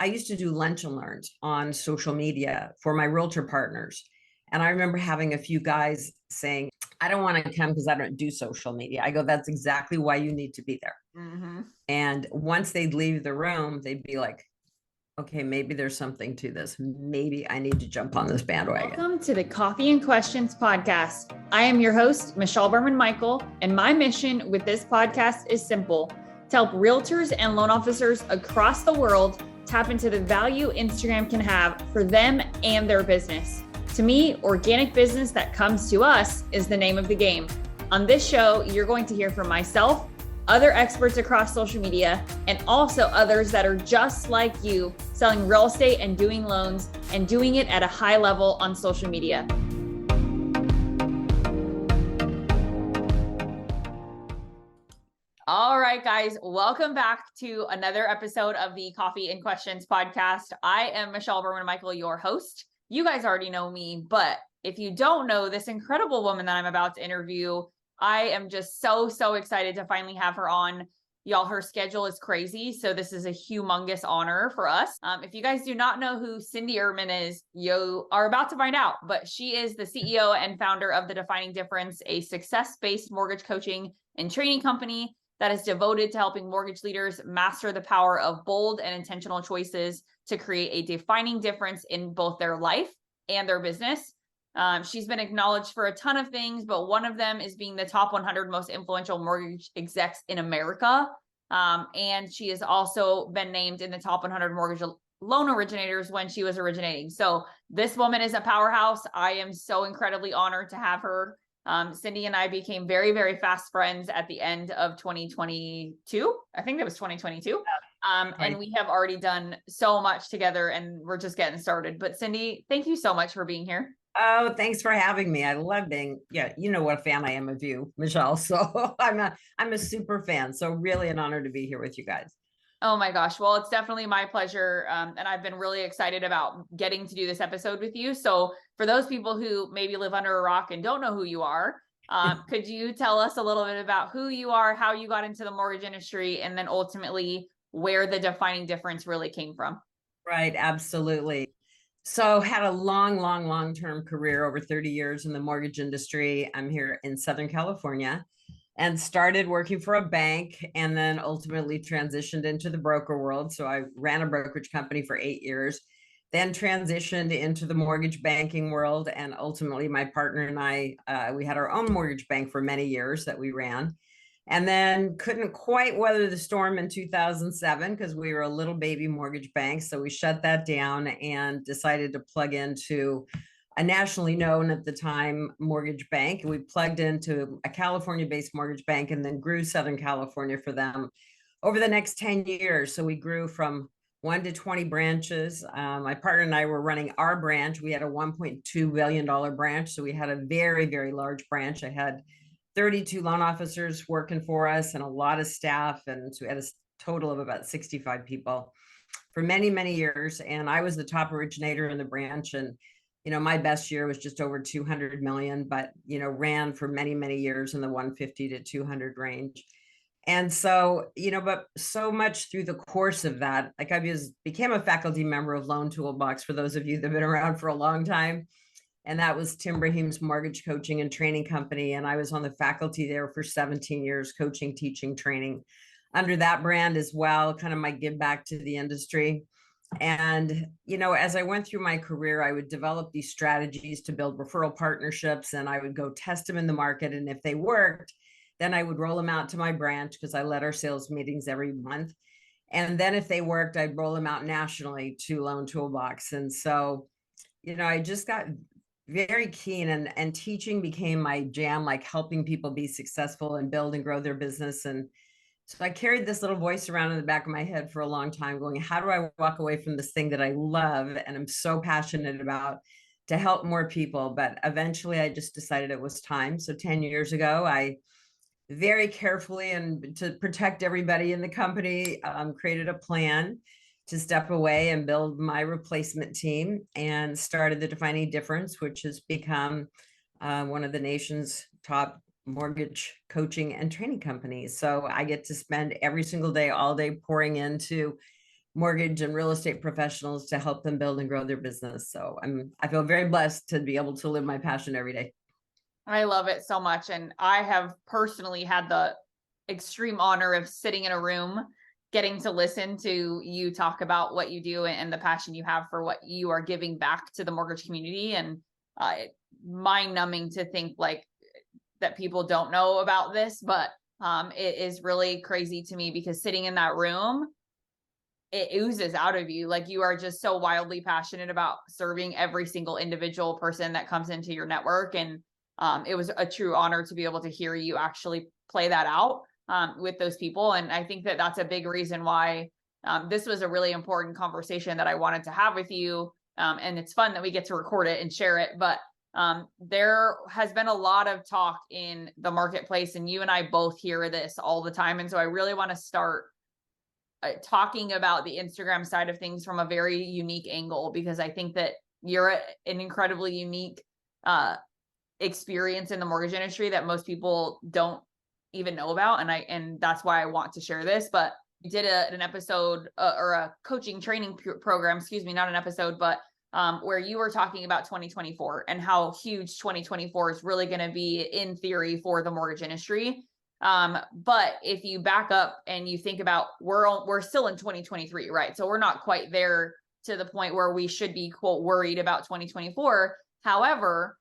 I used to do lunch and learns on social media for my realtor partners. And I remember having a few guys saying, I don't want to come because I don't do social media. I go, that's exactly why you need to be there. Mm-hmm. And once they'd leave the room, they'd be like, okay, maybe there's something to this. Maybe I need to jump on this bandwagon. Welcome to the Coffee and Questions podcast. I am your host, Michelle Berman-Michael, and my mission with this podcast is simple: to help realtors and loan officers across the world tap into the value Instagram can have for them and their business. To me, organic business that comes to us is the name of the game. On this show, you're going to hear from myself, other experts across social media, and also others that are just like you, selling real estate and doing loans and doing it at a high level on social media. All right, guys, welcome back to another episode of the Coffee and Questions podcast. I am Michelle Berman-Michael, your host. You guys already know me, but if you don't know this incredible woman that I'm about to interview, I am just so excited to finally have her on. Y'all, her schedule is crazy, so this is a humongous honor for us. If you guys do not know who Cindy Ertman is, you are about to find out, but she is the CEO and founder of The Defining Difference, a success-based mortgage coaching and training company that is devoted to helping mortgage leaders master the power of bold and intentional choices to create a defining difference in both their life and their business. She's been acknowledged for a ton of things, but one of them is being the top 100 most influential mortgage execs in America. And she has also been named in the top 100 mortgage loan originators when she was originating. So this woman is a powerhouse. I am so incredibly honored to have her. Cindy and I became very fast friends at the end of 2022. I think that was 2022. And we have already done so much together and we're just getting started. But Cindy, thank you so much for being here. Oh, thanks for having me. I love being, you know what a fan I am of you, Michelle. So I'm a super fan. So really an honor to be here with you guys. Oh my gosh. Well, it's definitely my pleasure. And I've been really excited about getting to do this episode with you. So for those people who maybe live under a rock and don't know who you are, could you tell us a little bit about who you are, how you got into the mortgage industry, and then ultimately where the defining difference really came from? Right. Absolutely. So had a long-term career, over 30 years in the mortgage industry. I'm here in Southern California and started working for a bank and then ultimately transitioned into the broker world. So I ran a brokerage company for 8 years, then transitioned into the mortgage banking world. And ultimately my partner and I, we had our own mortgage bank for many years that we ran. And then couldn't quite weather the storm in 2007 because we were a little baby mortgage bank. So we shut that down and decided to plug into a nationally known at the time mortgage bank. We plugged into a California-based mortgage bank and then grew Southern California for them over the next 10 years. So we grew from 1 to 20 branches. My partner and I were running our branch. We had a $1.2 billion branch. So we had a very large branch. I had 32 loan officers working for us and a lot of staff. And so we had a total of about 65 people for many years. And I was the top originator in the branch. And, my best year was just over 200 million, but, ran for many years in the 150 to 200 range. And so, but so much through the course of that, like became a faculty member of Loan Toolbox for those of you that have been around for a long time. And that was Tim Brahim's mortgage coaching and training company. And I was on the faculty there for 17 years, coaching, teaching, training under that brand as well, kind of my give back to the industry. And, as I went through my career, I would develop these strategies to build referral partnerships and I would go test them in the market. And if they worked, then I would roll them out to my branch because I led our sales meetings every month. And then if they worked, I'd roll them out nationally to Loan Toolbox. And so, I just got very keen and teaching became my jam, like helping people be successful and build and grow their business. And so I carried this little voice around in the back of my head for a long time going, how do I walk away from this thing that I love and I'm so passionate about to help more people? But eventually I just decided it was time. So 10 years ago, I very carefully and to protect everybody in the company, created a plan to step away and build my replacement team and started the Defining Difference, which has become one of the nation's top mortgage coaching and training companies. So I get to spend every single day, all day pouring into mortgage and real estate professionals to help them build and grow their business. So I feel very blessed to be able to live my passion every day. I love it so much. And I have personally had the extreme honor of sitting in a room, getting to listen to you talk about what you do and the passion you have for what you are giving back to the mortgage community. And mind numbing to think like that people don't know about this, but it is really crazy to me because sitting in that room, it oozes out of you. Like you are just so wildly passionate about serving every single individual person that comes into your network. And it was a true honor to be able to hear you actually play that out with those people. And I think that that's a big reason why this was a really important conversation that I wanted to have with you. And it's fun that we get to record it and share it. But there has been a lot of talk in the marketplace, and you and I both hear this all the time. And so I really want to start talking about the Instagram side of things from a very unique angle, because I think that you're an incredibly unique experience in the mortgage industry that most people don't even know about. And that's why I want to share this. But you did an episode or a coaching training program, excuse me, not an episode, but where you were talking about 2024 and how huge 2024 is really going to be in theory for the mortgage industry. But if you back up and you think about, we're still in 2023, right? So we're not quite there to the point where we should be, quote, worried about 2024. However,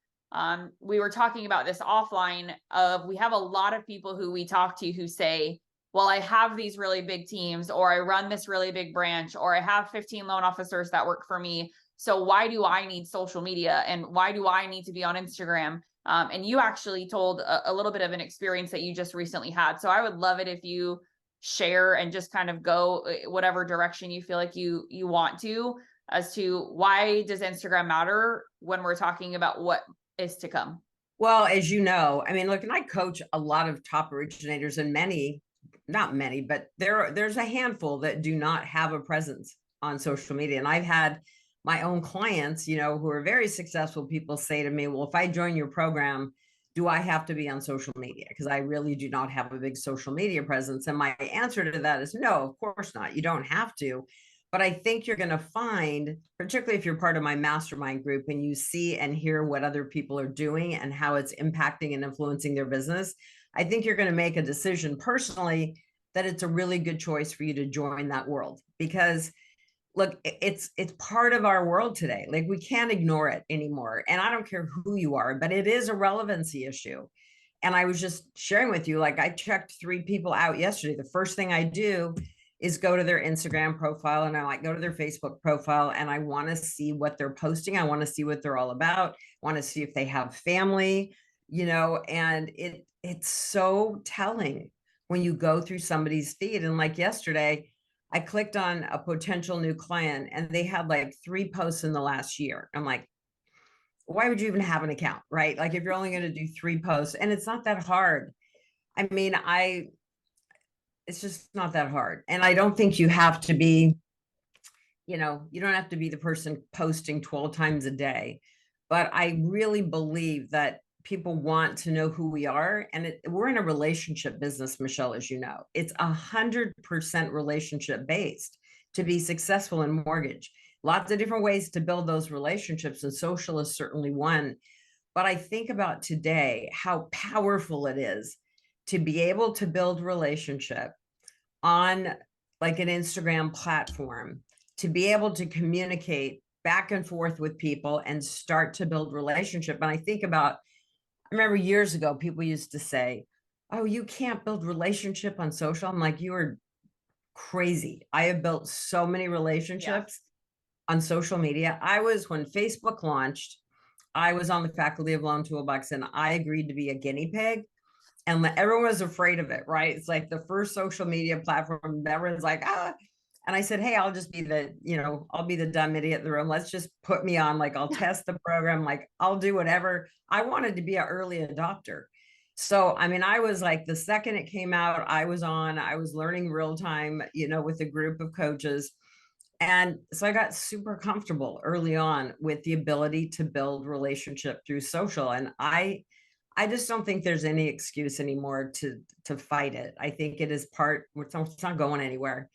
we were talking about this offline of, we have a lot of people who we talk to who say, well, I have these really big teams, or I run this really big branch, or I have 15 loan officers that work for me. So why do I need social media? And why do I need to be on Instagram? And you actually told a little bit of an experience that you just recently had. So I would love it if you share and just kind of go whatever direction you feel like you want to, as to why does Instagram matter when we're talking about what is to come? Well, as you know, I mean, look, and I coach a lot of top originators, and not many, but there's a handful that do not have a presence on social media. And I've had my own clients, who are very successful people say to me, well, if I join your program, do I have to be on social media? Because I really do not have a big social media presence. And my answer to that is no, of course not. You don't have to. But I think you're going to find, particularly if you're part of my mastermind group and you see and hear what other people are doing and how it's impacting and influencing their business, I think you're going to make a decision personally that it's a really good choice for you to join that world. Because look, it's part of our world today. Like, we can't ignore it anymore. And I don't care who you are, but it is a relevancy issue. And I was just sharing with you, like, I checked 3 people out yesterday. The first thing I do is go to their Instagram profile, and I might go to their Facebook profile, and I want to see what they're posting. I want to see what they're all about. I want to see if they have family, and it's so telling when you go through somebody's feed. And like yesterday, I clicked on a potential new client, and they had like 3 posts in the last year. I'm like, why would you even have an account, right? Like, if you're only going to do 3 posts, and it's not that hard. I mean, it's just not that hard. And I don't think you have to be, you don't have to be the person posting 12 times a day. But I really believe that people want to know who we are. And we're in a relationship business, Michelle, as you know. It's 100% relationship based to be successful in mortgage. Lots of different ways to build those relationships, and social is certainly one. But I think about today, how powerful it is to be able to build relationship on like an Instagram platform, to be able to communicate back and forth with people and start to build relationship. And I remember years ago, people used to say, oh, you can't build relationship on social. I'm like, you are crazy. I have built so many relationships on social media. When Facebook launched, I was on the faculty of Loan Toolbox, and I agreed to be a guinea pig. And everyone was afraid of it, right? It's like the first social media platform. Everyone's like, ah. And I said, hey, I'll just be I'll be the dumb idiot in the room. Let's just put me on. Like, I'll test the program. Like, I'll do whatever. I wanted to be an early adopter. So, I mean, I was like, the second it came out, I was learning real time, with a group of coaches. And so I got super comfortable early on with the ability to build relationship through social. And I just don't think there's any excuse anymore to fight it. I think it is it's not going anywhere.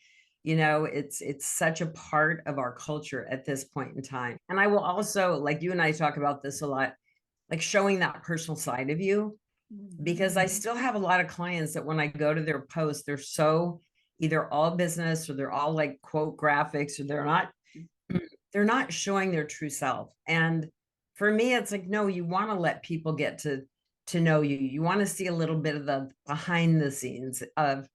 It's such a part of our culture at this point in time. And I will also, like you and I talk about this a lot, like showing that personal side of you, because I still have a lot of clients that when I go to their posts, they're so either all business or they're all like quote graphics, or they're not showing their true self. And for me, it's like, no, you want to let people get to know you. You want to see a little bit of the behind the scenes of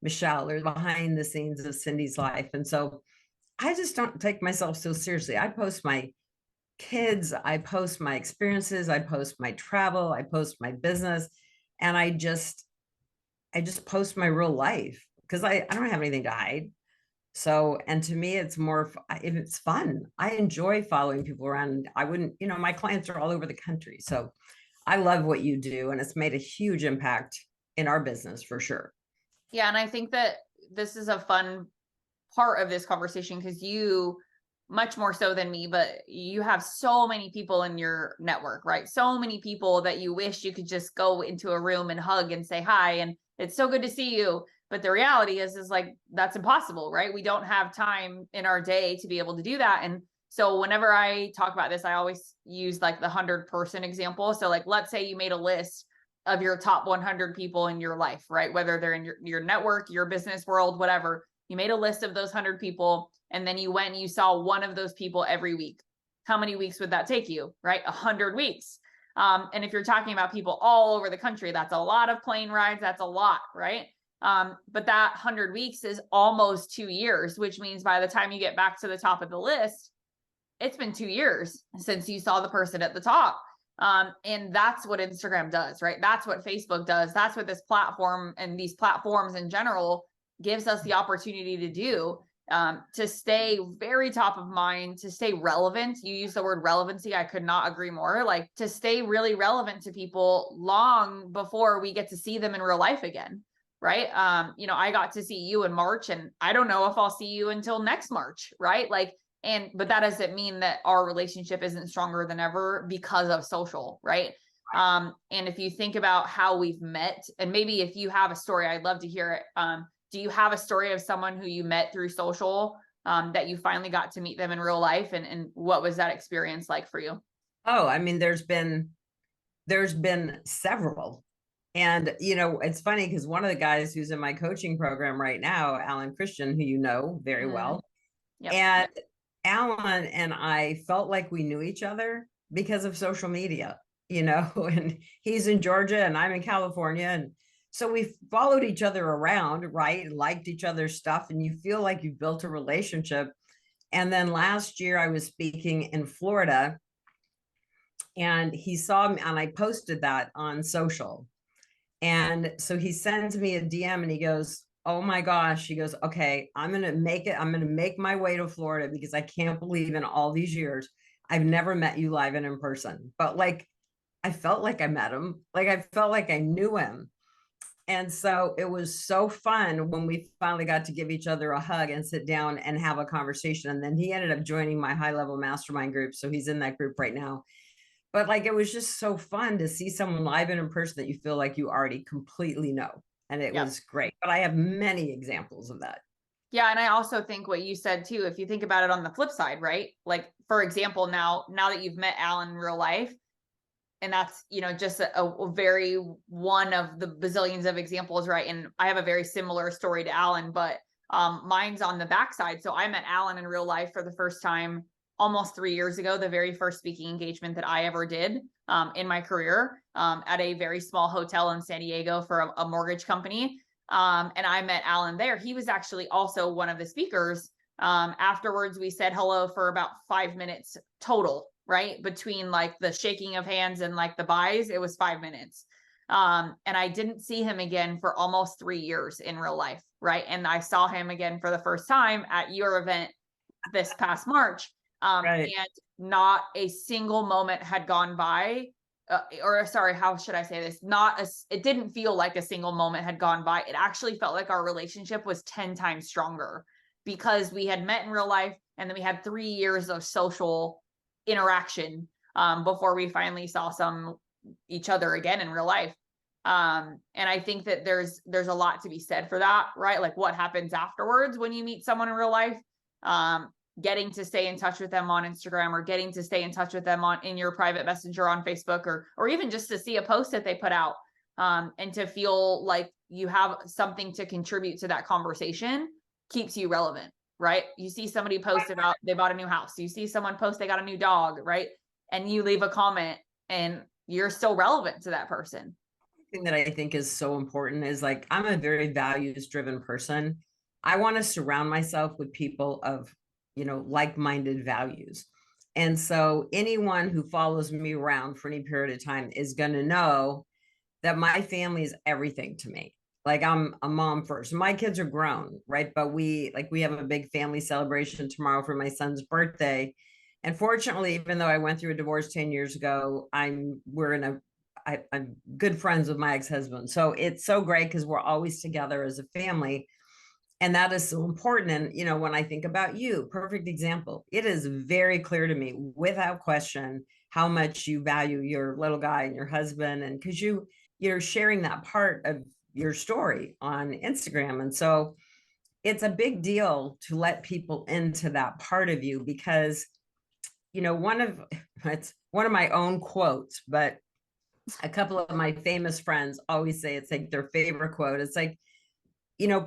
Michelle or behind the scenes of Cindy's life. And so I just don't take myself so seriously. I post my kids, I post my experiences, I post my travel, I post my business, and I just post my real life because I don't have anything to hide. So, and to me, it's more, if it's fun, I enjoy following people around. I wouldn't, my clients are all over the country. So I love what you do, and it's made a huge impact in our business for sure. Yeah. And I think that this is a fun part of this conversation because you, much more so than me, but you have so many people in your network, right? So many people that you wish you could just go into a room and hug and say hi. And it's so good to see you. But the reality is like, that's impossible, right? We don't have time in our day to be able to do that. And so whenever I talk about this, I always use like the 100-person example. So like, let's say you made a list of your top 100 people in your life, right? Whether they're in your network, your business world, whatever. You made a list of those 100 people, and then you went and you saw one of those people every week. How many weeks would that take you, right? 100 weeks. And if you're talking about people all over the country, that's a lot of plane rides. That's a lot, right? But that 100 weeks is almost 2 years, which means by the time you get back to the top of the list, it's been 2 years since you saw the person at the top. And that's what Instagram does, right? That's what Facebook does. That's what this platform and these platforms in general gives us the opportunity to do, to stay very top of mind, to stay relevant. You use the word relevancy. I could not agree more. Like to stay really relevant to people long before we get to see them in real life again. Right. I got to see you in March, and I don't know if I'll see you until next March. Right. But that doesn't mean that our relationship isn't stronger than ever because of social. Right. And if you think about how we've met, and maybe if you have a story, I'd love to hear it. Do you have a story of someone who you met through social, that you finally got to meet them in real life? And what was that experience like for you? Oh, I mean, there's been several. And it's funny because one of the guys who's in my coaching program right now, Alan Christian, who you know very well, Yep. and Alan and I felt like we knew each other because of social media, and he's in Georgia and I'm in California. And so we followed each other around, right? And liked each other's stuff. And you feel like you've built a relationship. And then last year I was speaking in Florida, and he saw me, and I posted that on social. And so he sends me a DM and he goes, "Oh my gosh." He goes, "Okay, I'm going to make it. I'm going to make my way to Florida because I can't believe in all these years I've never met you live and in person." But like, I felt like I met him. Like I felt like I knew him. And so it was so fun when we finally got to give each other a hug and sit down and have a conversation. And then he ended up joining my high level mastermind group. So he's in that group right now. But like, it was just so fun to see someone live and in person that you feel like you already completely know. And it was great. But I have many examples of that. Yeah. And I also think what you said too, if you think about it on the flip side, right? Like, for example, now that you've met Alan in real life, and that's, just a very one of the bazillions of examples, right? And I have a very similar story to Alan, but mine's on the backside. So I met Alan in real life for the first time almost 3 years ago, the very first speaking engagement that I ever did in my career, at a very small hotel in San Diego for a mortgage company. And I met Alan there. He was actually also one of the speakers. Afterwards, we said hello for about 5 minutes total, right? Between like the shaking of hands and like the buys, it was 5 minutes. And I didn't see him again for almost 3 years in real life, right? And I saw him again for the first time at your event this past March. Right. And not a single moment had gone by, how should I say this? It didn't feel like a single moment had gone by. It actually felt like our relationship was 10 times stronger because we had met in real life, and then we had 3 years of social interaction before we finally saw each other again in real life. And I think that there's a lot to be said for that, right? Like what happens afterwards when you meet someone in real life, getting to stay in touch with them on Instagram, or getting to stay in touch with them in your private messenger on Facebook, or even just to see a post that they put out, and to feel like you have something to contribute to that conversation keeps you relevant, right? You see somebody post about they bought a new house. You see someone post they got a new dog, right? And you leave a comment and you're still relevant to that person. Thing that I think is so important is, like, I'm a very values driven person. I want to surround myself with people of, like-minded values. And so anyone who follows me around for any period of time is going to know that my family is everything to me. Like, I'm a mom first. My kids are grown, right? But we have a big family celebration tomorrow for my son's birthday. And fortunately, even though I went through a divorce 10 years ago, I'm good friends with my ex-husband. So it's so great because we're always together as a family. And that is so important. And, when I think about you, perfect example, it is very clear to me without question how much you value your little guy and your husband. And because you're sharing that part of your story on Instagram. And so it's a big deal to let people into that part of you, because, it's one of my own quotes, but a couple of my famous friends always say it's like their favorite quote. It's like, you're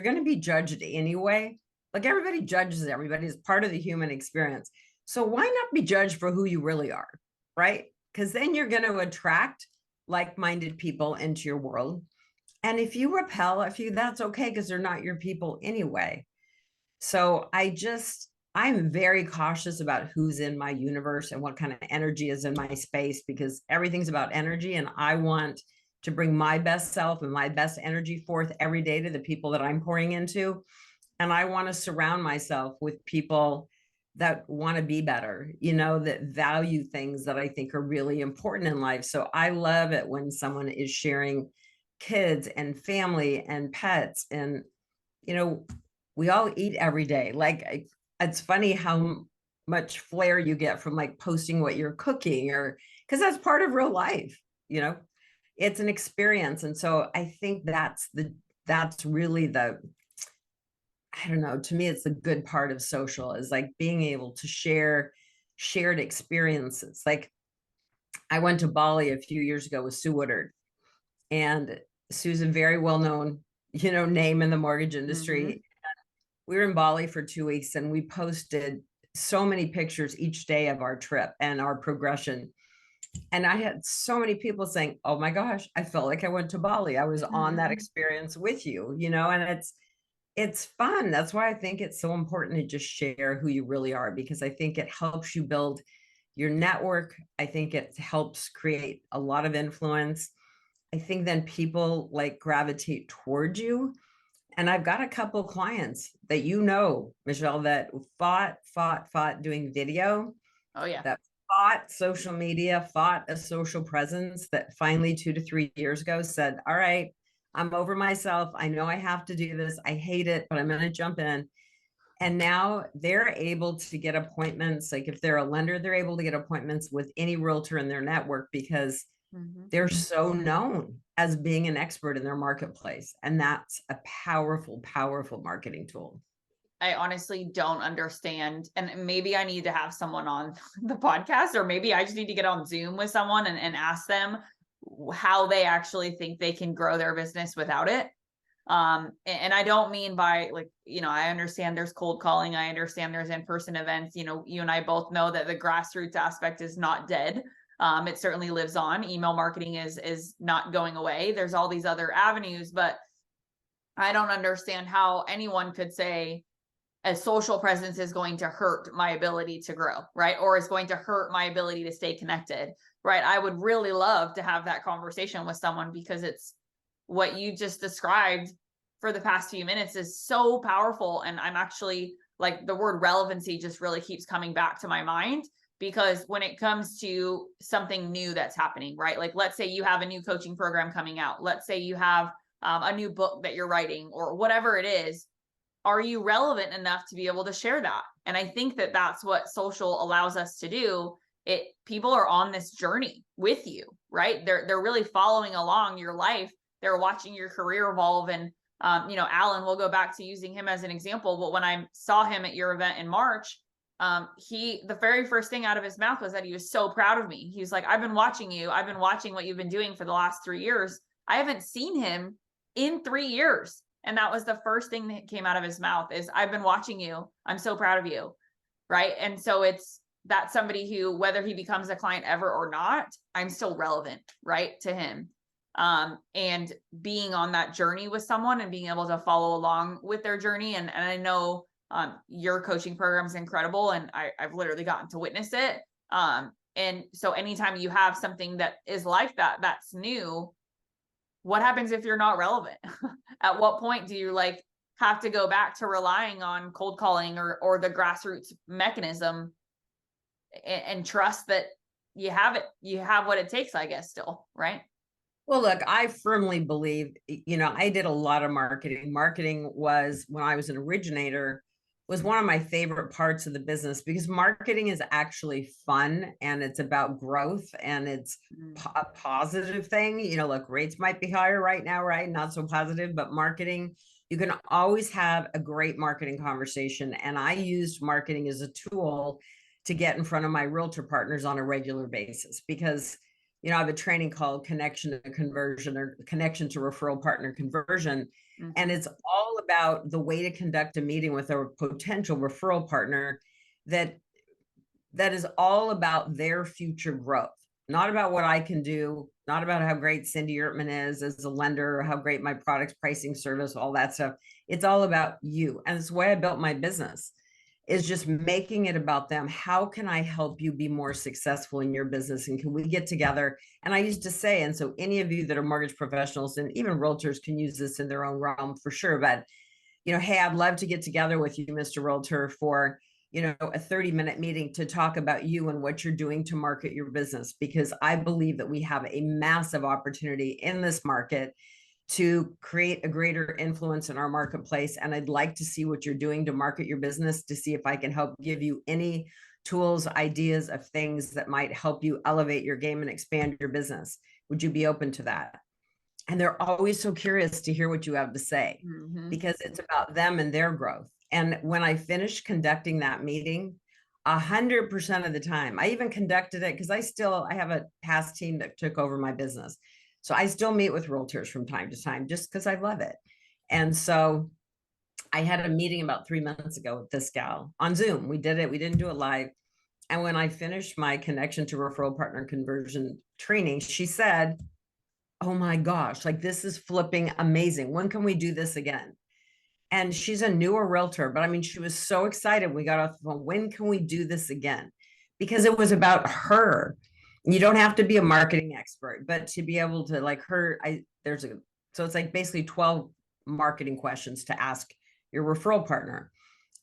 going to be judged anyway. Like, everybody judges everybody as part of the human experience. So why not be judged for who you really are? Right? Because then you're going to attract like-minded people into your world. And if you repel a few, that's okay, because they're not your people anyway. So I'm very cautious about who's in my universe and what kind of energy is in my space, because everything's about energy. And I want to bring my best self and my best energy forth every day to the people that I'm pouring into. And I want to surround myself with people that want to be better, that value things that I think are really important in life. So I love it when someone is sharing kids and family and pets. And, we all eat every day. Like, it's funny how much flair you get from, like, posting what you're cooking, or because that's part of real life, it's an experience. And so I think that's really I don't know, to me, it's the good part of social, is like being able to share shared experiences. Like, I went to Bali a few years ago with Sue Woodard, and Sue's a very well-known, name in the mortgage industry. Mm-hmm. We were in Bali for 2 weeks, and we posted so many pictures each day of our trip and our progression. And I had so many people saying, "Oh my gosh, I felt like I went to Bali. I was on that experience with you," and it's fun. That's why I think it's so important to just share who you really are, because I think it helps you build your network. I think it helps create a lot of influence. I think then people like gravitate towards you. And I've got a couple of clients that, Michelle, that fought doing video, Oh yeah. that fought social media, fought a social presence, that finally 2 to 3 years ago said, all right, I'm over myself. I know I have to do this. I hate it, but I'm going to jump in. And now they're able to get appointments. Like, if they're a lender, they're able to get appointments with any realtor in their network, because they're so known as being an expert in their marketplace. And that's a powerful, powerful marketing tool. I honestly don't understand. And maybe I need to have someone on the podcast, or maybe I just need to get on Zoom with someone and ask them how they actually think they can grow their business without it. And I don't mean by, like, I understand there's cold calling. I understand there's in-person events. You and I both know that the grassroots aspect is not dead. It certainly lives on. Email marketing is not going away. There's all these other avenues, but I don't understand how anyone could say a social presence is going to hurt my ability to grow, right? Or is going to hurt my ability to stay connected, right? I would really love to have that conversation with someone, because it's what you just described for the past few minutes is so powerful. And I'm actually, like, the word relevancy just really keeps coming back to my mind, because when it comes to something new that's happening, right? Like, let's say you have a new coaching program coming out. Let's say you have a new book that you're writing, or whatever it is. Are you relevant enough to be able to share that? And I think that that's what social allows us to do, people are on this journey with you, right? They're really following along your life. They're watching your career evolve. And Alan, we'll go back to using him as an example, but when I saw him at your event in March, the very first thing out of his mouth was that he was so proud of me. He was like, I've been watching you. I've been watching what you've been doing for the last 3 years. I haven't seen him in 3 years. And that was the first thing that came out of his mouth is, I've been watching you. I'm so proud of you. Right. And so that's somebody who, whether he becomes a client ever or not, I'm still relevant, right, to him. And being on that journey with someone and being able to follow along with their journey. And I know your coaching program is incredible, and I've literally gotten to witness it. And so anytime you have something that is like that, that's new, what happens if you're not relevant? At what point do you have to go back to relying on cold calling or the grassroots mechanism and trust that you have what it takes, I guess, still, right? Well, look, I firmly believe, I did a lot of marketing. Marketing was, when I was an originator, was one of my favorite parts of the business, because marketing is actually fun and it's about growth and it's a positive thing. Look, rates might be higher right now, right? Not so positive, but marketing, you can always have a great marketing conversation. And I used marketing as a tool to get in front of my realtor partners on a regular basis, because I have a training called Connection to Conversion, or Connection to Referral Partner Conversion. Mm-hmm. And it's all about the way to conduct a meeting with a potential referral partner that is all about their future growth, not about what I can do, not about how great Cindy Ertman is as a lender, or how great my products, pricing, service, all that stuff. It's all about you. And it's the way I built my business, is just making it about them. How can I help you be more successful in your business? And can we get together? And I used to say, and so any of you that are mortgage professionals and even realtors can use this in their own realm for sure, but, hey, I'd love to get together with you, Mr. Realtor, for, a 30-minute meeting to talk about you and what you're doing to market your business, because I believe that we have a massive opportunity in this market to create a greater influence in our marketplace. And I'd like to see what you're doing to market your business, to see if I can help give you any tools, ideas of things that might help you elevate your game and expand your business. Would you be open to that? And they're always so curious to hear what you have to say, because it's about them and their growth. And when I finished conducting that meeting, 100% of the time, I even conducted it because I have a past team that took over my business. So I still meet with realtors from time to time just because I love it. And so I had a meeting about 3 months ago with this gal on Zoom. We did it. We didn't do it live. And when I finished my Connection to Referral Partner Conversion training, she said, oh my gosh, this is flipping amazing. When can we do this again? And she's a newer realtor, but I mean, she was so excited. We got off the phone. When can we do this again? Because it was about her. You don't have to be a marketing expert, but to be able to so it's basically 12 marketing questions to ask your referral partner.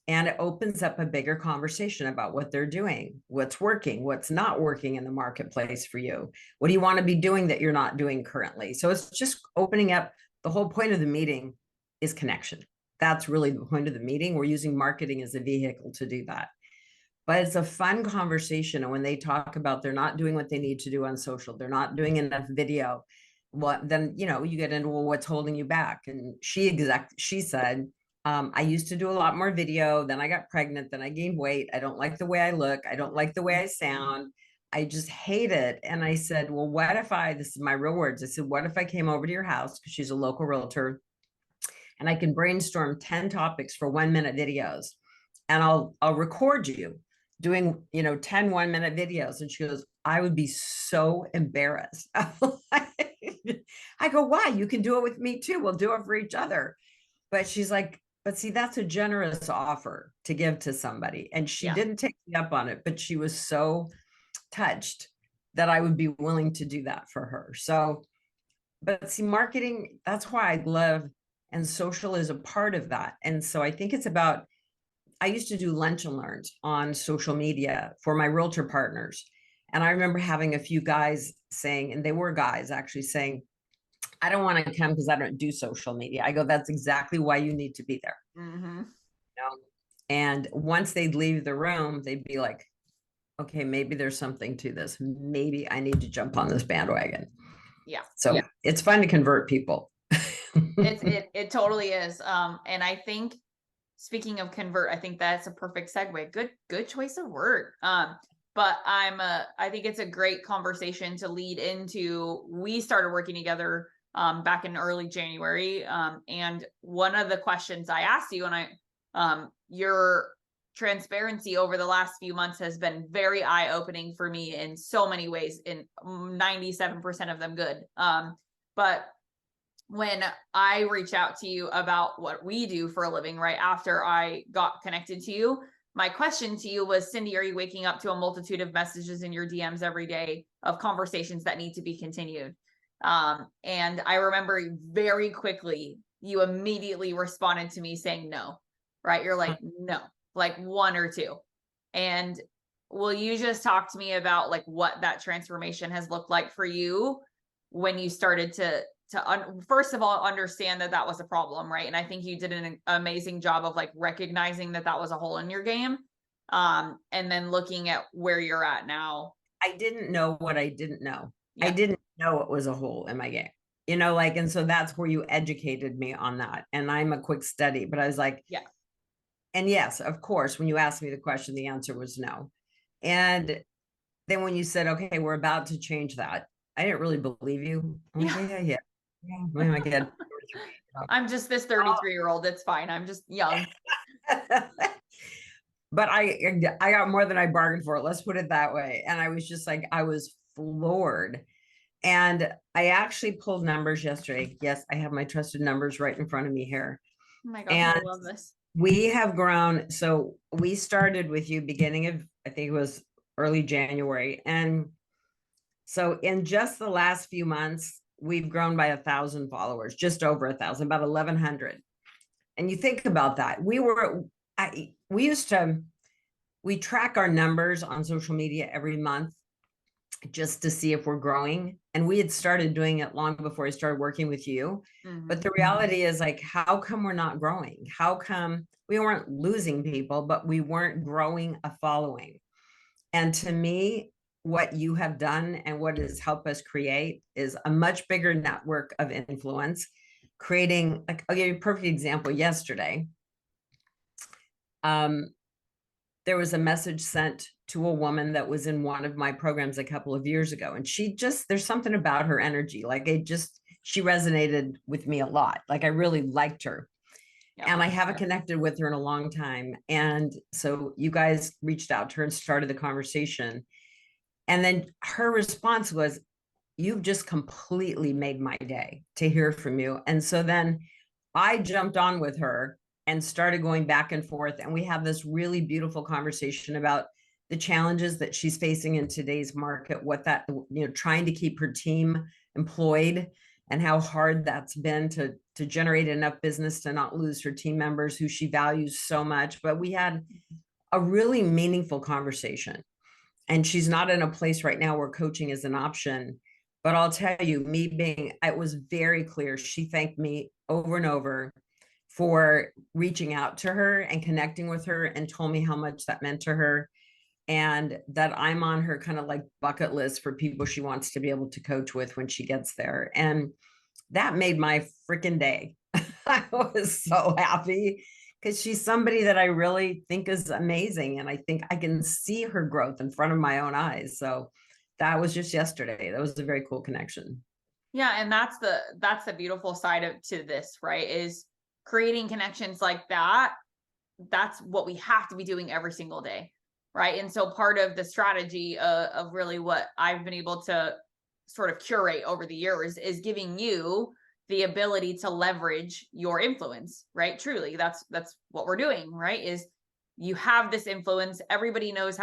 And it opens up a bigger conversation about what they're doing, what's working, what's not working in the marketplace for you. What do you want to be doing that you're not doing currently? So it's just opening up. The whole point of the meeting is connection. That's really the point of the meeting. We're using marketing as a vehicle to do that. But it's a fun conversation. And when they talk about they're not doing what they need to do on social, they're not doing enough video, then you get into, well, what's holding you back? And she said, I used to do a lot more video. Then I got pregnant. Then I gained weight. I don't like the way I look. I don't like the way I sound. I just hate it. And I said, well, what if this is my real words. I said, what if I came over to your house, because she's a local realtor, and I can brainstorm 10 topics for 1-minute videos, and I'll record you doing, 10 1-minute videos. And she goes, I would be so embarrassed. I go, why? You can do it with me too. We'll do it for each other. But she's like, but see, that's a generous offer to give to somebody. And she didn't take me up on it, but she was so touched that I would be willing to do that for her. So, but see, marketing, that's why I love, and social is a part of that. And so I think it's about, I used to do lunch and learns on social media for my realtor partners. And I remember having a few guys saying, and they were guys actually saying, I don't want to come because I don't do social media. I go, that's exactly why you need to be there. And once they'd leave the room, they'd be like, okay, maybe there's something to this. Maybe I need to jump on this bandwagon. Yeah. So it's fun to convert people. It totally is. And I think, speaking of convert, I think that's a perfect segue. Good choice of word. But I think it's a great conversation to lead into. We started working together back in early January. And one of the questions I asked you, and your transparency over the last few months has been very eye-opening for me in so many ways, in 97% of them good. But when I reach out to you about what we do for a living, right after I got connected to you, my question to you was, Cindy, are you waking up to a multitude of messages in your DMs every day of conversations that need to be continued? And I remember very quickly, you immediately responded to me saying no, right? You're like, no, like one or two. And will you just talk to me about like what that transformation has looked like for you when you started to first of all, understand that that was a problem, right? And I think you did an amazing job of like recognizing that that was a hole in your game. And then looking at where you're at now. I didn't know what I didn't know. Yeah. I didn't know it was a hole in my game, like, and so that's where you educated me on that. And I'm a quick study, but I was like, yeah. And yes, of course, when you asked me the question, the answer was no. And then when you said, okay, we're about to change that, I didn't really believe you. Yeah. Oh my God. I'm just this 33-year-old. It's fine. I'm just young. But I got more than I bargained for. Let's put it that way. And I was just like, I was floored. And I actually pulled numbers yesterday. Yes, I have my trusted numbers right in front of me here. Oh my gosh, and I love this. We have grown. So we started with you beginning of, I think it was early January. And so in just the last few months, we've grown by 1,000 followers, just over 1,000, about 1,100. And you think about that. We track our numbers on social media every month just to see if we're growing. And we had started doing it long before I started working with you. Mm-hmm. But the reality is like, how come we're not growing? How come we weren't losing people, but we weren't growing a following? And to me, what you have done and what has helped us create is a much bigger network of influence, creating, like, I'll give you a perfect example. Yesterday, there was a message sent to a woman that was in one of my programs a couple of years ago. And there's something about her energy. Like she resonated with me a lot. Like I really liked her. Yep. And I haven't connected with her in a long time. And so you guys reached out to her and started the conversation. And then her response was, you've just completely made my day to hear from you. And so then I jumped on with her and started going back and forth. And we have this really beautiful conversation about the challenges that she's facing in today's market, trying to keep her team employed and how hard that's been to generate enough business to not lose her team members who she values so much. But we had a really meaningful conversation. And she's not in a place right now where coaching is an option. But I'll tell you, it was very clear. She thanked me over and over for reaching out to her and connecting with her and told me how much that meant to her. And that I'm on her kind of like bucket list for people she wants to be able to coach with when she gets there. And that made my freaking day. I was so happy because she's somebody that I really think is amazing. And I think I can see her growth in front of my own eyes. So that was just yesterday. That was a very cool connection. Yeah. And that's the beautiful side to this, right? Is creating connections like that. That's what we have to be doing every single day. Right. And so part of the strategy of really what I've been able to sort of curate over the years is giving you the ability to leverage your influence, right? Truly, that's what we're doing, right? Is you have this influence. Everybody knows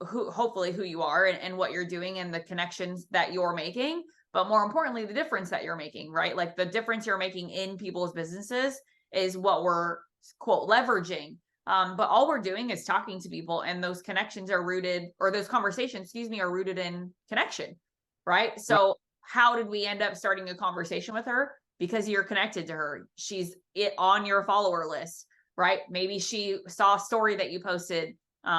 hopefully who you are and what you're doing and the connections that you're making, but more importantly, the difference that you're making, right? Like the difference you're making in people's businesses is what we're quote leveraging. But all we're doing is talking to people, and those connections are rooted, or those conversations, are rooted in connection, right? So how did we end up starting a conversation with her? Because you're connected to her. She's on your follower list, right? Maybe she saw a story that you posted.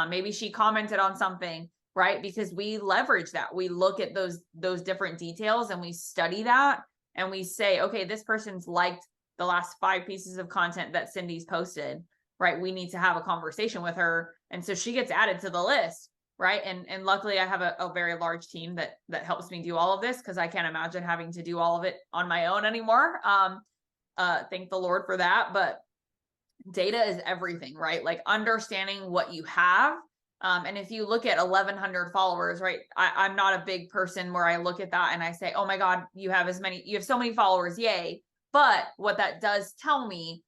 Maybe she commented on something. right? Because we leverage that. We look at those different details and we study that and we say, okay, this person's liked the last 5 pieces of content that Cindy's posted, right? We need to have a conversation with her. And so she gets added to the list, right? And luckily I have a very large team that helps me do all of this, because I can't imagine having to do all of it on my own anymore. Thank the Lord for that. But data is everything, right? Like understanding what you have. And if you look at 1,100 followers, right? I'm not a big person where I look at that and I say, oh my God, you have so many followers, yay. But what that does tell me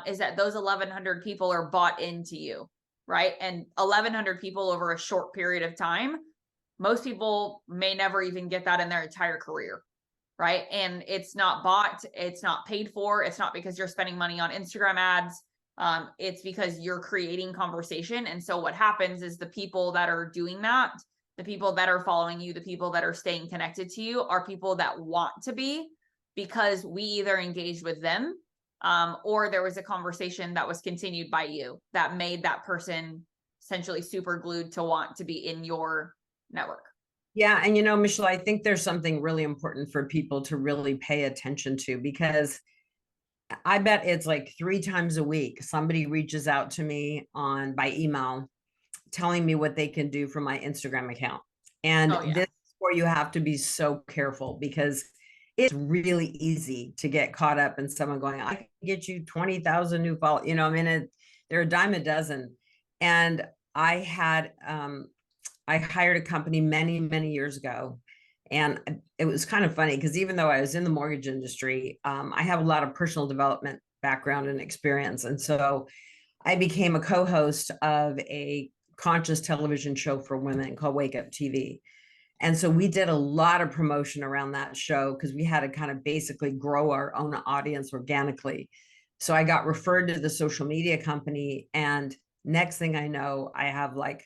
is that those 1,100 people are bought into you, right? And 1,100 people over a short period of time, most people may never even get that in their entire career, right? And it's not bought, it's not paid for, it's not because you're spending money on Instagram ads. It's because you're creating conversation. And so what happens is the people that are doing that, the people that are following you, the people that are staying connected to you are people that want to be, because we either engaged with them, or there was a conversation that was continued by you that made that person essentially super glued to want to be in your network. Yeah. And, Michelle, I think there's something really important for people to really pay attention to, because I bet it's like 3 times a week somebody reaches out to me by email telling me what they can do for my Instagram account. And this is where you have to be so careful, because it's really easy to get caught up in someone going, I can get you 20,000 new followers. They're a dime a dozen. And I hired a company many, many years ago. And it was kind of funny because even though I was in the mortgage industry, I have a lot of personal development background and experience. And so I became a co-host of a conscious television show for women called Wake Up TV. And so we did a lot of promotion around that show because we had to kind of basically grow our own audience organically. So I got referred to the social media company. And next thing I know, I have like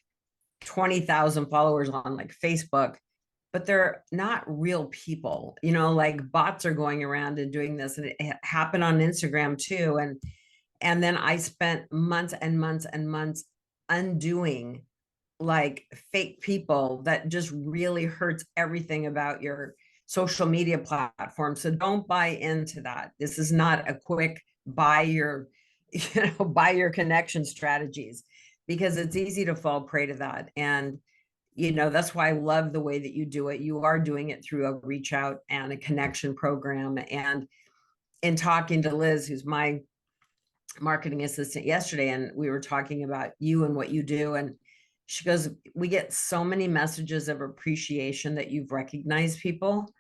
20,000 followers on like Facebook, but they're not real people, like bots are going around and doing this. And it happened on Instagram too. And then I spent months and months and months undoing like fake people that just really hurts everything about your social media platform. So don't buy into that. This is not a quick buy your connection strategies, because it's easy to fall prey to that. And that's why I love the way that you do it. You are doing it through a reach out and a connection program. And in talking to Liz, who's my marketing assistant, yesterday, and we were talking about you and what you do, and she goes, we get so many messages of appreciation that you've recognized people,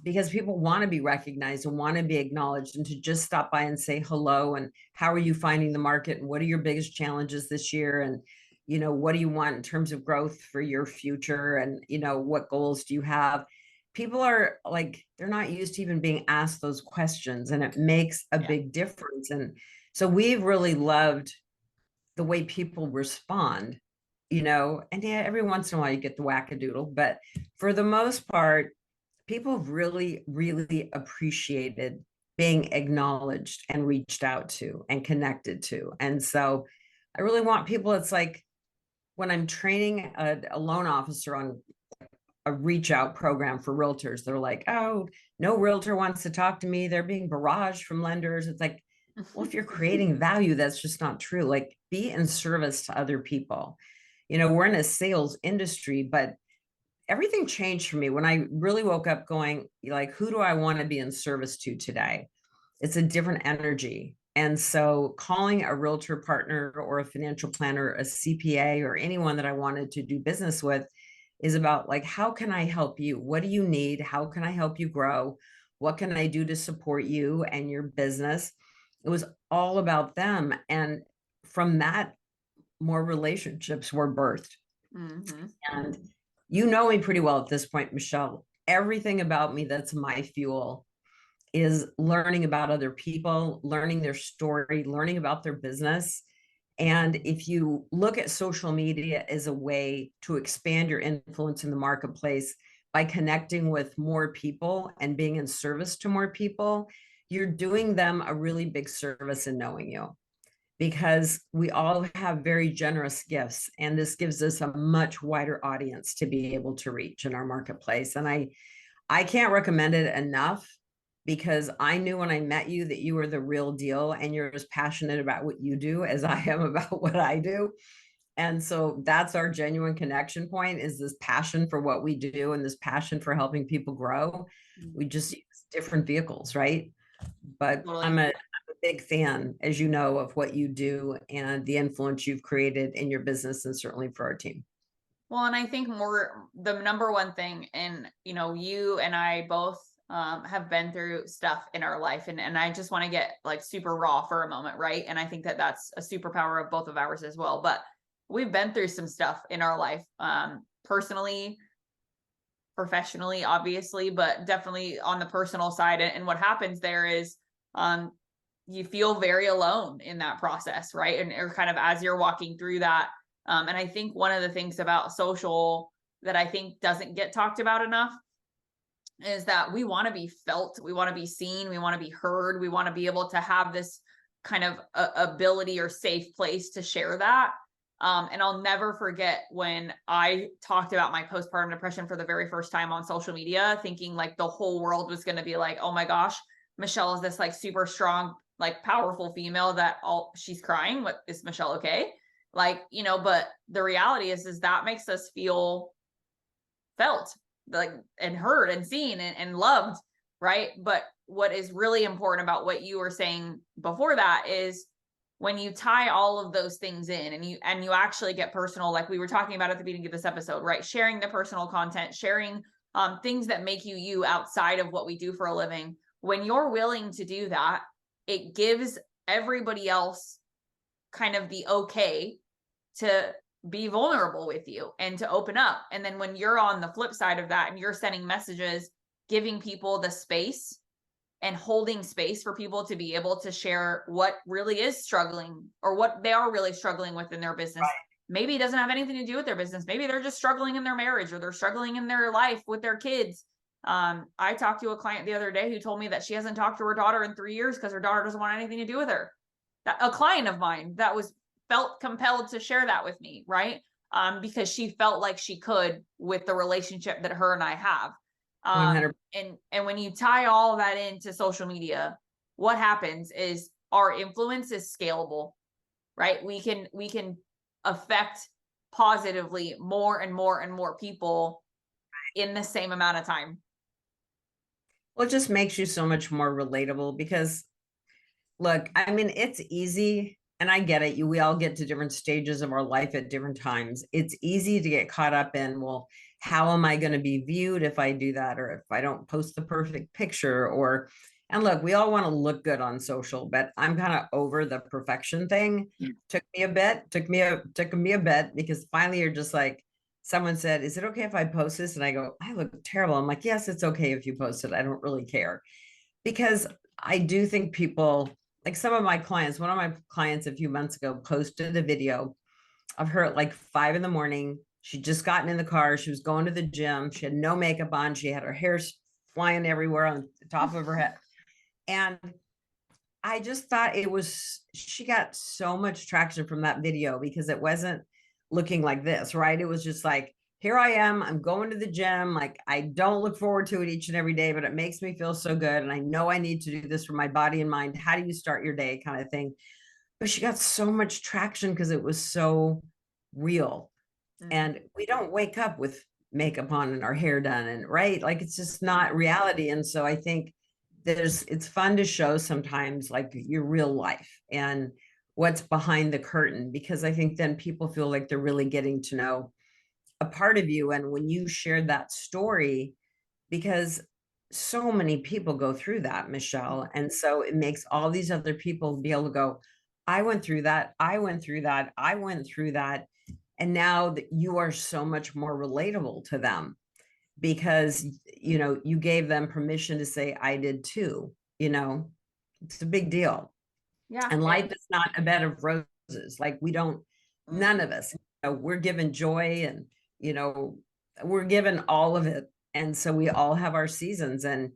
because people want to be recognized and want to be acknowledged, and to just stop by and say hello and how are you finding the market and what are your biggest challenges this year, and what do you want in terms of growth for your future, and what goals do you have. People are like, they're not used to even being asked those questions, and it makes a big difference. And so we've really loved the way people respond, and yeah, every once in a while you get the wackadoodle, but for the most part, people really, really appreciated being acknowledged and reached out to and connected to. And so I really want people, it's like when I'm training a loan officer on a reach out program for realtors, they're like, oh, no realtor wants to talk to me. They're being barraged from lenders. It's like, well, if you're creating value, that's just not true. Like, be in service to other people. We're in a sales industry, but everything changed for me when I really woke up going, like, who do I want to be in service to today? It's a different energy. And so calling a realtor partner or a financial planner, a CPA, or anyone that I wanted to do business with is about like, how can I help you? What do you need? How can I help you grow? What can I do to support you and your business? It was all about them. And from that, more relationships were birthed. Mm-hmm. And you know me pretty well at this point, Michelle. Everything about me that's my fuel is learning about other people, learning their story, learning about their business. And if you look at social media as a way to expand your influence in the marketplace by connecting with more people and being in service to more people, you're doing them a really big service in knowing you. because we all have very generous gifts, and this gives us a much wider audience to be able to reach in our marketplace. And I can't recommend it enough, because I knew when I met you that you were the real deal, and you're as passionate about what you do as I am about what I do. And so that's our genuine connection point, is this passion for what we do and this passion for helping people grow. We just use different vehicles, right? But Totally. I'm a big fan, as you know, of what you do and the influence you've created in your business, and certainly for our team. Well, and I think the number one thing, and you and I both have been through stuff in our life, and I just want to get like super raw for a moment, right? And I think that that's a superpower of both of ours as well. But we've been through some stuff in our life, personally, professionally, obviously, but definitely on the personal side. And what happens there is, you feel very alone in that process, right? And or kind of as you're walking through that. And I think one of the things about social that I think doesn't get talked about enough is that we want to be felt, we want to be seen, we want to be heard, we want to be able to have this kind of ability or safe place to share that. And I'll never forget when I talked about my postpartum depression for the very first time on social media, thinking like the whole world was going to be like, oh my gosh, Michelle is this like super strong, like powerful female that she's crying. What, is Michelle okay? Like, but the reality is that makes us feel felt, like, and heard and seen and loved, right? But what is really important about what you were saying before that is when you tie all of those things in and you actually get personal, like we were talking about at the beginning of this episode, right? Sharing the personal content, sharing things that make you outside of what we do for a living. When you're willing to do that, it gives everybody else kind of the okay to be vulnerable with you and to open up. And then when you're on the flip side of that and you're sending messages, giving people the space and holding space for people to be able to share what really is struggling or what they are really struggling with in their business. Right. Maybe it doesn't have anything to do with their business. Maybe they're just struggling in their marriage, or they're struggling in their life with their kids. I talked to a client the other day who told me that she hasn't talked to her daughter in 3 years because her daughter doesn't want anything to do with her. A client of mine that felt compelled to share that with me, right? Because she felt like she could with the relationship that her and I have. And when you tie all of that into social media, what happens is our influence is scalable, right? We can affect positively more and more and more people in the same amount of time. Well, it just makes you so much more relatable, because look, I mean, it's easy, and I get it. We all get to different stages of our life at different times. It's easy to get caught up in, well, how am I going to be viewed if I do that, or if I don't post the perfect picture, and look, we all want to look good on social, but I'm kind of over the perfection thing. Took me a bit, because finally you're just like, someone said, is it okay if I post this? And I go, I look terrible. I'm like, yes, it's okay if you post it. I don't really care. Because I do think people, like some of my clients, one of my clients a few months ago posted a video of her at like 5 a.m. She'd just gotten in the car. She was going to the gym. She had no makeup on. She had her hair flying everywhere on the top of her head. And I just thought she got so much traction from that video, because it wasn't looking like this, right? It was just like, here I am, I'm going to the gym. Like, I don't look forward to it each and every day, but it makes me feel so good. And I know I need to do this for my body and mind. How do you start your day, kind of thing? But she got so much traction because it was so real. And we don't wake up with makeup on and our hair done, and right, like, it's just not reality. And so I think it's fun to show sometimes like your real life and what's behind the curtain, because I think then people feel like they're really getting to know a part of you. And when you shared that story, because so many people go through that, Michelle, and so it makes all these other people be able to go, I went through that, I went through that, I went through that. And now that you are so much more relatable to them, because you gave them permission to say, I did too. It's a big deal. Yeah. And life is not a bed of roses. Like, none of us, we're given joy, and we're given all of it. And so we all have our seasons, and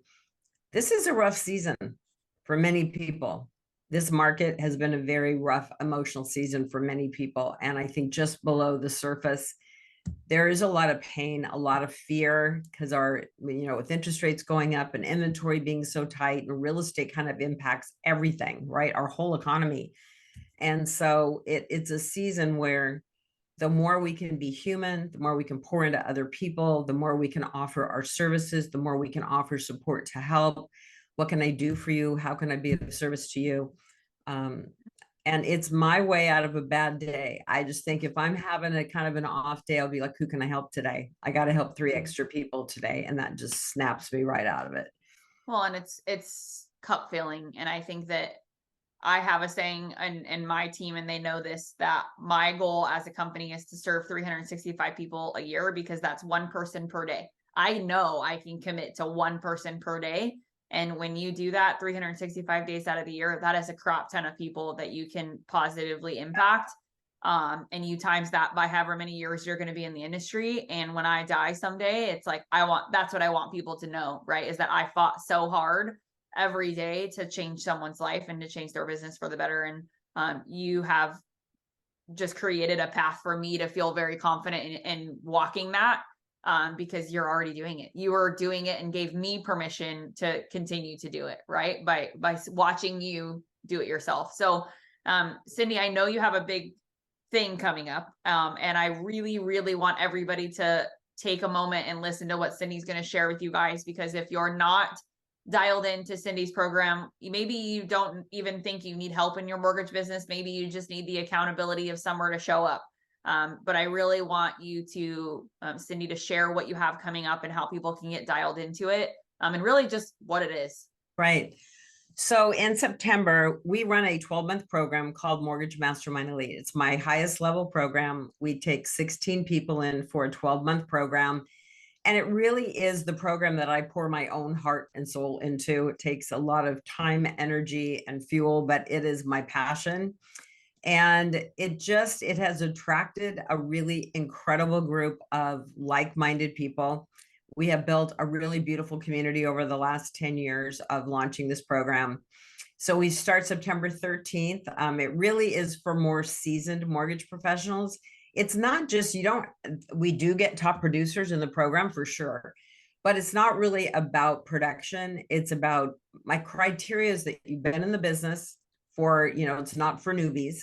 this is a rough season for many people. this market has been a very rough emotional season for many people. And I think just below the surface, there is a lot of pain, a lot of fear, because with interest rates going up and inventory being so tight, and real estate kind of impacts everything, right? Our whole economy. And so it's a season where the more we can be human, the more we can pour into other people, the more we can offer our services, the more we can offer support to help. What can I do for you? How can I be of service to you? And it's my way out of a bad day. I just think if I'm having a kind of an off day, I'll be like, who can I help today? I got to help 3 extra people today. And that just snaps me right out of it. Well, and it's cup filling. And I think that I have a saying in my team, and they know this, that my goal as a company is to serve 365 people a year, because that's one person per day. I know I can commit to one person per day. And when you do that 365 days out of the year, that is a crop ton of people that you can positively impact. And you times that by however many years you're going to be in the industry. And when I die someday, it's like, that's what I want people to know, right? Is that I fought so hard every day to change someone's life and to change their business for the better. And you have just created a path for me to feel very confident in walking that, because you're already doing it. You were doing it and gave me permission to continue to do it, right? By watching you do it yourself. So, Cindy, I know you have a big thing coming up. And I really, really want everybody to take a moment and listen to what Cindy's going to share with you guys, because if you're not dialed into Cindy's program, maybe you don't even think you need help in your mortgage business. Maybe you just need the accountability of somewhere to show up. But I really want you to, Cindy, to share what you have coming up and how people can get dialed into it, and really just what it is. Right. So in September, we run a 12-month program called Mortgage Mastermind Elite. It's my highest level program. We take 16 people in for a 12-month program. And it really is the program that I pour my own heart and soul into. It takes a lot of time, energy, and fuel, but it is my passion. And it has attracted a really incredible group of like-minded people. We have built a really beautiful community over the last 10 years of launching this program. So we start September 13th. It really is for more seasoned mortgage professionals. It's not just, we do get top producers in the program for sure, but it's not really about production. It's about my criteria is that you've been in the business for, it's not for newbies.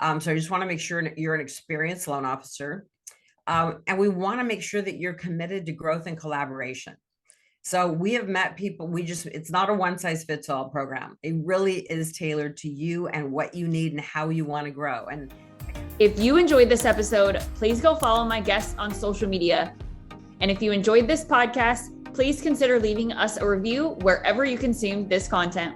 So I just want to make sure you're an experienced loan officer. And we want to make sure that you're committed to growth and collaboration. So we have met people, it's not a one size fits all program. It really is tailored to you and what you need and how you want to grow. And if you enjoyed this episode, please go follow my guests on social media. And if you enjoyed this podcast, please consider leaving us a review wherever you consume this content.